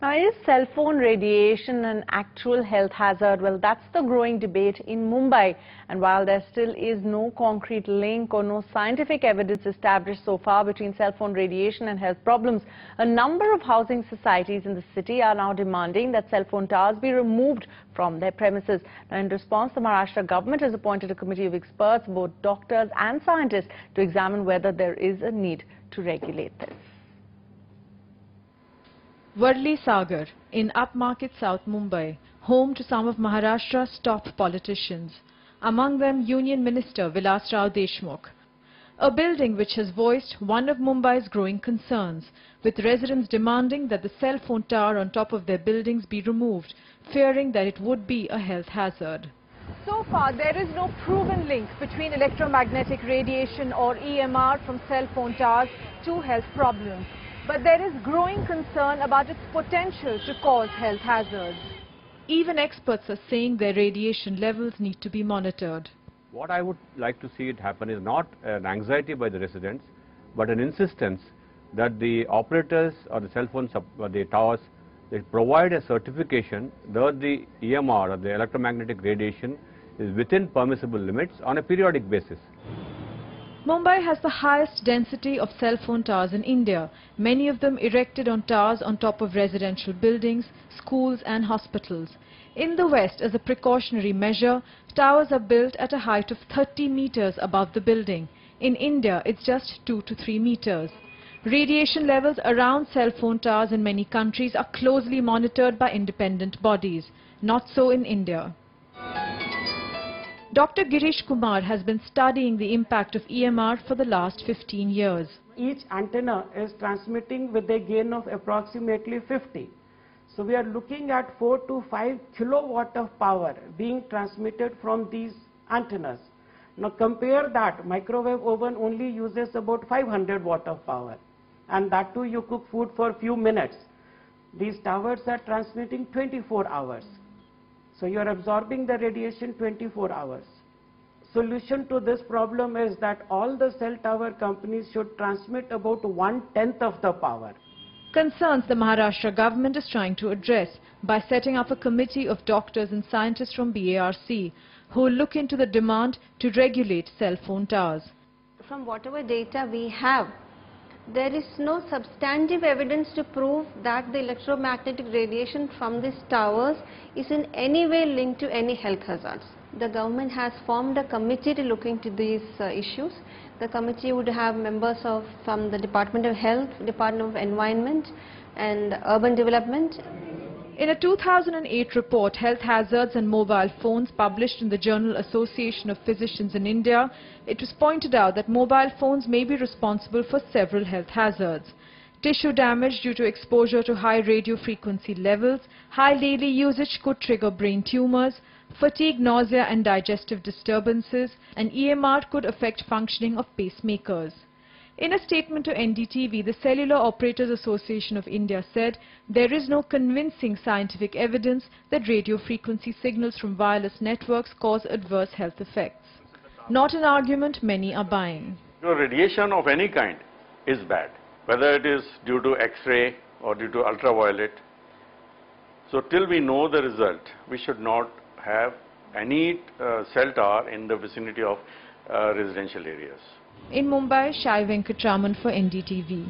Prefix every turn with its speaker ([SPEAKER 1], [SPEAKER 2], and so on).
[SPEAKER 1] Now, is cell phone radiation an actual health hazard? Well, that's the growing debate in Mumbai. And while there still is no concrete link or no scientific evidence established so far between cell phone radiation and health problems, a number of housing societies in the city are now demanding that cell phone towers be removed from their premises. Now, in response, the Maharashtra government has appointed a committee of experts, both doctors and scientists, to examine whether there is a need to regulate this.
[SPEAKER 2] Varli Sagar in upmarket South Mumbai, home to some of Maharashtra's top politicians, among them Union Minister Vilas Rao Deshmukh. A building which has voiced one of Mumbai's growing concerns, with residents demanding that the cell phone tower on top of their buildings be removed, fearing that it would be a health hazard.
[SPEAKER 3] So far, there is no proven link between electromagnetic radiation or EMR from cell phone towers to health problems. But there is growing concern about its potential to cause health hazards.
[SPEAKER 2] Even experts are saying their radiation levels need to be monitored.
[SPEAKER 4] What I would like to see it happen is not an anxiety by the residents, but an insistence that the operators or the cell phone or the towers, they provide a certification that the EMR or the electromagnetic radiation is within permissible limits on a periodic basis.
[SPEAKER 2] Mumbai has the highest density of cell phone towers in India, many of them erected on towers on top of residential buildings, schools and hospitals. In the West, as a precautionary measure, towers are built at a height of 30 meters above the building. In India, it's just 2 to 3 meters. Radiation levels around cell phone towers in many countries are closely monitored by independent bodies. Not so in India. Dr. Girish Kumar has been studying the impact of EMR for the last 15 years.
[SPEAKER 5] Each antenna is transmitting with a gain of approximately 50. So we are looking at 4 to 5 kilowatt of power being transmitted from these antennas. Now compare that, microwave oven only uses about 500 watt of power, and that too you cook food for a few minutes. These towers are transmitting 24 hours. So you are absorbing the radiation 24 hours. Solution to this problem is that all the cell tower companies should transmit about 1/10 of the power.
[SPEAKER 2] Concerns the Maharashtra government is trying to address by setting up a committee of doctors and scientists from BARC who will look into the demand to regulate cell phone towers.
[SPEAKER 6] From whatever data we have, there is no substantive evidence to prove that the electromagnetic radiation from these towers is in any way linked to any health hazards. The government has formed a committee to look into these issues. The committee would have members from the Department of Health, Department of Environment and Urban Development.
[SPEAKER 2] In a 2008 report, Health Hazards and Mobile Phones, published in the Genral Association of Physicians in India, it was pointed out that mobile phones may be responsible for several health hazards. Tissue damage due to exposure to high radio frequency levels, high daily usage could trigger brain tumors, fatigue, nausea and digestive disturbances, and EMR could affect functioning of pacemakers. In a statement to NDTV, the Cellular Operators Association of India said there is no convincing scientific evidence that radio frequency signals from wireless networks cause adverse health effects. Not an argument many are buying.
[SPEAKER 7] Radiation of any kind is bad, whether it is due to X-ray or due to ultraviolet. So till we know the result, we should not have any cell tower in the vicinity of residential areas.
[SPEAKER 2] In Mumbai, Shai Venkatraman for NDTV.